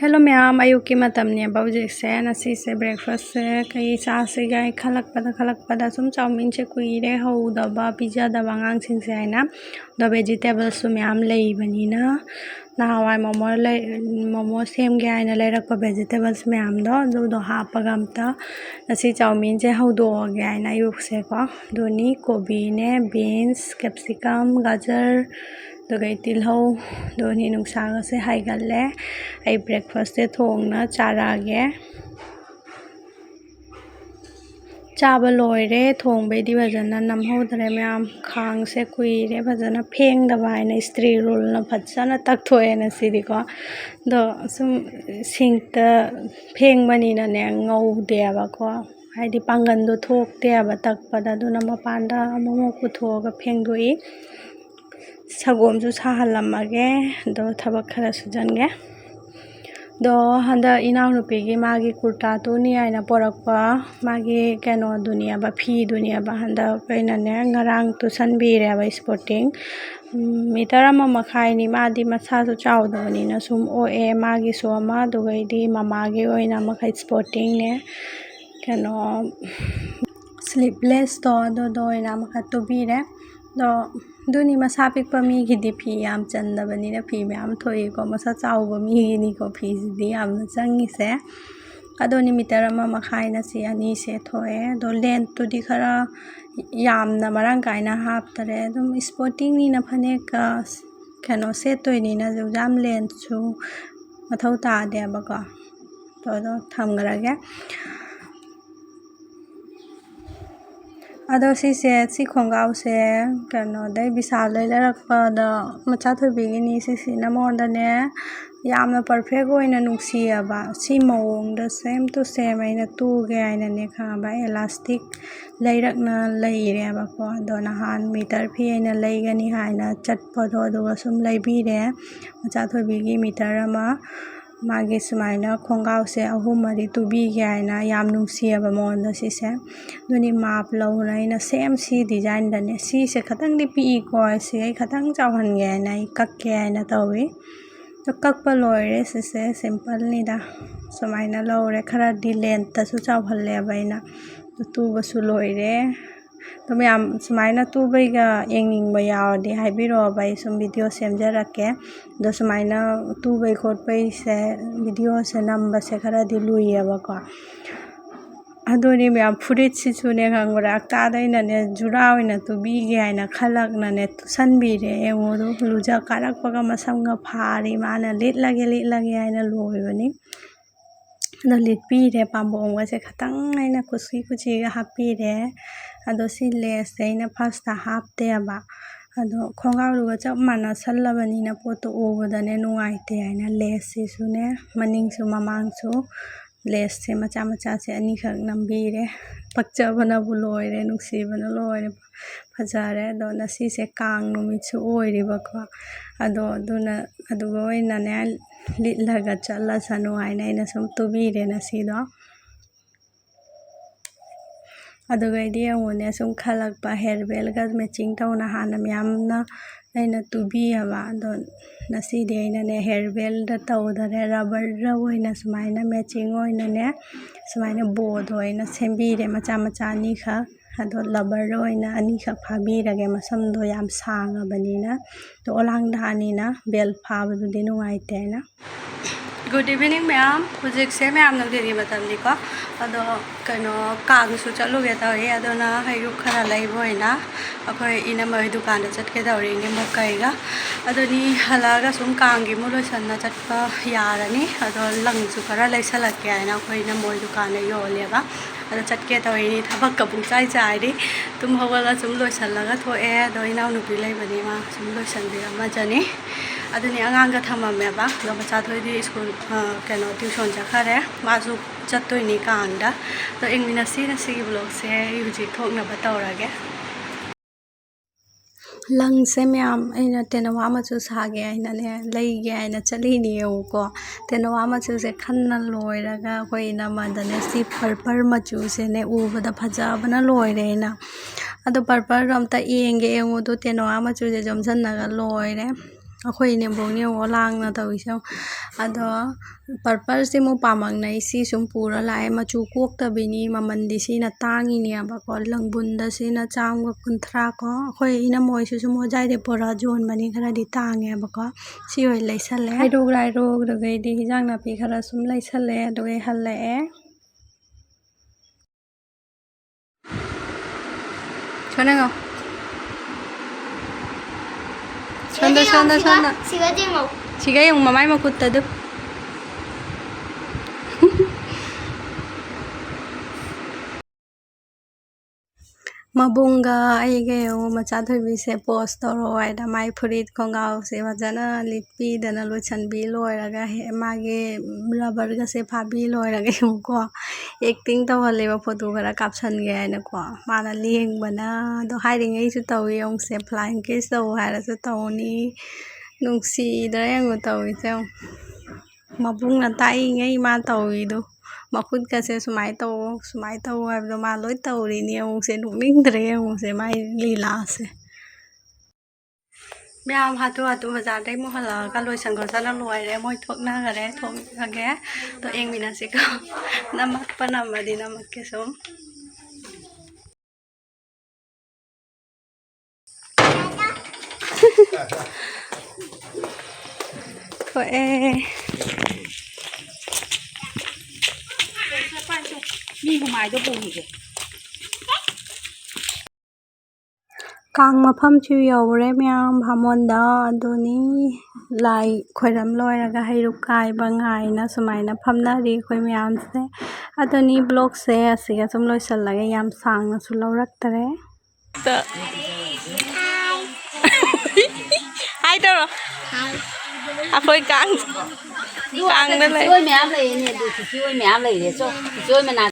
Hello ma'am, ayuki matamni baujikse nasise breakfast se kai cha se gai khalakpada sum chowmin che kuire houdaba pizza da bangang sing se haina do vegetables su ma'am lei banina nahawai momo sem ge haina leirakpa vegetables ma'am do hapaga amta nasi chowmin che houdo ge haina ayukse ko doni kobi ne beans capsicum gajar dogai tilhau doni nungsaga se haigalle ai breakfast te thongna charage chaba loire thongbeidi bajana namhodre ma'am khang se kuire bajana phengdaba haina stri roll na bajana takthoe na sidi ko do sum singta phengmani na ne ngaude aba ko haidi pangan do thokte aba takpada duna mapanda amomok puthoga phengdoi sagom ju sahalamage do thabak khara sujange do handa inaw nupigi magi kurta to ni aina porakpa magi keno dunia ba phi dunia ba handa kaina ne ngarang tu sanbire ba sporting meter ama makhai ni madi matha su chawdani na sum oe magi so ama dogaidi mamagi oina makhai sporting ne keno sleepless do ina makha tubire do duni masa pikpa mi gidi phi yam chandabani na phi myam thoi ko masa chawba mi ni ko phi di yam changi se adoni meter ama makhai na si ani se thoe do length to di khara yam na marang kaina hap tare dum sporting ni na phane ka kano se toi ni na jam length chu mathau ta de ba ko do thamgarage ado si khongau se kano dai bisal leirakpa da macha thobigi ni si namonda ne yamna perfect oina nungsi aba si mawong da same to same aina tu ge aina ne kha ba elastic leirakna leire ba ko do nahan meter phi aina leigani haina chatpa do sum leibire macha thobigi meter ama magi sumaina khongau se ahum mari tubi ge aina yam nungsi aba monda si se duni map launa ina same si design da ne si se khatang di pi ko si ai khatang chawhan ge na kakke aina tawi to kakpa loire se simple ni da sumaina lore khara di length ta su chawhalle baina to tuba su loire to myam sumaina tubai ga yengning ba yawdi haibiro bai sum video semjarake do sumaina tubai khotpai se video se namba se khara di luiya ba ko adoni myam furit si chune ngora ta daina ne jura oina tubi ge aina khalak na ne sanbire engodo luja karak paga masamga phari mana litlage aina loibani do litpire pambonga se khatang aina kuchi ga hapire ado si les aina first hapte aba ado khongau ruga chap mana sallabani na poto obadane nuaite aina les si sune maning su mamang su les se macha se ani khak nambire pakchabana bu loire nuksibana loire phajare do na si se kang numi chu oiriba ko ado duna aduga oina ne litlaga chala sanu aina ina sum tubire na si do aduga idea one sum khalakpa hairbell ga matching tawna hana myamna aina tubi aba do nasi de aina ne hairbell da tawdare rubber ra oina sumaina matching oina ne sumaina board oina sembire macha ni kha ado rubber oina ani kha phabirage masam do yam sanga banina to olang dhani na bel phabadu de nuaite na Good evening ma'am hujik se ma'am na diri matamni ko ado kano kang su chaluge tawi ado na hayu khara laiboina akoi ina mai dukan da chatke dawri ni mokai ga ado ni halaga sum kangi mulosan na chatpa yarani ado lang su khara laisalake aina koi na moi dukan yo leba ado chatke tawi ni thabak ka bung chai ri tum hawala sum loisalaga thoe ado ina nupi laibani ma sum loisan bi ma jani aduni anganga thamame ba do macha thoi school kano tuition jakhare mazu chattoi ni kangda to engmina si blog se yuji thokna ba tawrage lang se myam aina tenawa ma chu sage aina ne leige aina chali ni ko tenawa ma chu se khanna loiraga hoina madane si purple ma chu se ne ubada phaja bana loire na ado purple ram ta enge engo do tenawa ma chu je jomjanna ga loire ꯑꯩꯈꯣꯏ ꯏꯅꯦꯝꯕꯣꯛꯅꯦ ꯂꯥꯡꯅ ꯇꯧꯔꯤꯁꯦ ꯑꯗꯣ ꯄꯔꯄꯜꯁꯤ ꯑꯃꯨꯛ ꯄꯥꯝꯃꯛꯅꯩ ꯁꯤ ꯁꯨꯝ ꯄꯨꯔ ꯂꯥꯛꯑꯦ ꯃꯆꯨ ꯀꯣꯛꯇꯕꯤꯅꯤ ꯃꯃꯟꯗꯤ ꯁꯤꯅ ꯇꯥꯡꯉꯤꯅꯦꯕꯀꯣ ꯂꯪꯕꯨꯟꯗ ꯁꯤ나 ꯆꯥꯝꯃꯒ 50 ꯀꯣ ꯑꯩꯈꯣꯏ ꯏꯅꯝꯃꯣꯏꯁꯨ ꯁꯨꯝ ꯍꯣꯖꯥꯏꯗꯩ ꯄꯨꯔ ꯌꯣꯟꯕꯅꯤ ꯈꯔꯗꯤ ꯇꯥꯡꯉꯦꯕꯀꯣ ꯁꯤ ꯑꯣꯏꯅ ꯂꯩꯁꯜꯂꯦ ꯍꯩꯔꯣꯛ ꯂꯥꯏꯔꯣꯛꯗꯒꯩꯗꯤ ꯍꯤꯟꯖꯥꯡ ꯅꯥꯄꯤ ꯈꯔ ꯁꯨꯝ ꯂꯩꯁꯜꯂꯦ ꯑꯗꯨꯒ ꯍꯜꯂꯛꯑꯦ ꯁꯣꯅꯉꯣ ꯁꯣꯟꯗ 시가 용 마마이 먹고따도 ꯃꯕꯨꯡꯒ ꯑꯩꯒ ꯌꯦꯡꯉꯣ ꯃꯆꯥꯊꯣꯏꯕꯤꯁꯦ ꯄꯣꯁ ꯇꯧꯔꯛꯑꯣ ꯍꯥꯏꯗ ꯃꯥꯏ ꯐꯨꯔꯤꯠ ꯈꯣꯡꯒ꯭ꯔꯥꯎꯁꯦ ꯐꯖꯅ ꯂꯤꯠꯄꯤꯗꯅ ꯂꯣꯏꯁꯟꯕꯤ ꯂꯣꯏꯔꯒ ꯃꯥꯒꯤ ꯔꯕꯔꯒꯁꯦ ꯐꯥꯕꯤ ꯂꯣꯏꯔꯒ ꯌꯦꯡꯉꯨꯀꯣ ꯑꯦꯛꯇꯤꯡ ꯇꯧꯍꯜꯂꯦꯕ ꯐꯣꯇꯣ ꯈꯔ ꯀꯥꯞꯁꯟꯒꯦ ꯍꯥꯏꯅꯀꯣ ꯃꯥꯅ ꯂꯦꯡꯕꯅ ꯑꯗꯣ ꯍꯥꯏꯔꯤꯉꯩꯁꯨ ꯇꯧꯋꯤ ꯌꯦꯡꯉꯨꯁꯦ ꯐ꯭ꯂꯥꯏꯡ ꯀꯤꯁ ꯇꯧ ꯍꯥꯏꯔꯁꯨ ꯇꯧꯅꯤ ꯅꯨꯡꯁꯤꯗ꯭ꯔꯥ ꯌꯦꯡꯉꯣ ꯇꯧꯔꯤꯁꯦ ꯃꯕꯨꯡꯅ ꯇꯥꯛꯏꯉꯩ ꯃꯥ ꯇꯧꯔꯤꯗꯣ ꯃꯈꯨꯠꯀꯁꯦ ꯁꯨꯃꯥꯏꯅ ꯇꯧ ꯍꯥꯏꯕꯗꯣ ꯃꯥ ꯂꯣꯏ ꯇꯧꯔꯤꯅꯤ ꯌꯦꯡꯉꯨꯁꯦ ꯅꯣꯛꯅꯤꯡꯗ꯭ꯔꯦ ꯌꯦꯡꯉꯨꯁꯦ ꯃꯥꯏ ꯂꯤꯂꯥꯁꯦ ꯃꯌꯥꯝ ꯍꯥꯊꯨ ꯕꯖꯥꯔꯗꯩ ꯑꯃꯨꯛ ꯍꯜꯂꯛꯑꯒ ꯂꯣꯏꯁꯟ ꯈꯣꯠꯆꯜꯂ ꯂꯣꯏꯔꯦ ꯃꯣꯏ ꯊꯣꯛꯅꯈꯔꯦ ꯊꯣꯛꯑꯒꯦ ꯇꯣ ꯌꯦꯡꯃꯤꯟꯅꯁꯤꯀꯣ ꯅꯝꯃꯛꯄ ꯅꯝꯃꯗꯤ ꯅꯝꯃꯛꯀꯦ ꯁꯨꯝ ꯊꯣꯛꯑꯦ ꯃꯤ ꯍꯨꯃꯥꯏꯗꯣ ꯄꯨꯈꯤꯒꯦ ꯀꯥꯡ ꯃꯐꯝꯁꯨ ꯌꯧꯔꯦ ꯃꯌꯥꯝ ꯚꯥꯃꯣꯟꯗ ꯑꯗꯨꯅꯤ ꯂꯥꯏ ꯈꯣꯏꯔꯝ ꯂꯣꯏꯔꯒ ꯍꯩꯔꯨꯛ ꯀꯥꯏꯕ ꯉꯥꯏꯅ ꯁꯨꯃꯥꯏꯅ ꯐꯝꯅꯔꯤ ꯑꯩꯈꯣꯏ ꯃꯌꯥꯝꯁꯦ ꯑꯗꯨꯅꯤ ꯕ꯭ꯂꯣꯛꯁꯦ ꯑꯁꯤꯒ ꯁꯨꯝ ꯂꯣꯏꯁꯜꯂꯒꯦ ꯌꯥꯝ ꯁꯥꯡꯅꯁꯨ ꯂꯧꯔꯛꯇꯔꯦ ꯍꯥꯏ ꯇꯧꯔꯣ ꯑꯩꯈꯣꯏ ꯀꯥꯡꯗ ꯂꯩ ꯃꯌꯥꯝ ꯂꯩꯅꯦ ꯑꯗꯨ ꯃꯌꯥꯝ ꯂꯩꯔꯦ ꯆꯣ ꯃꯅꯥꯛ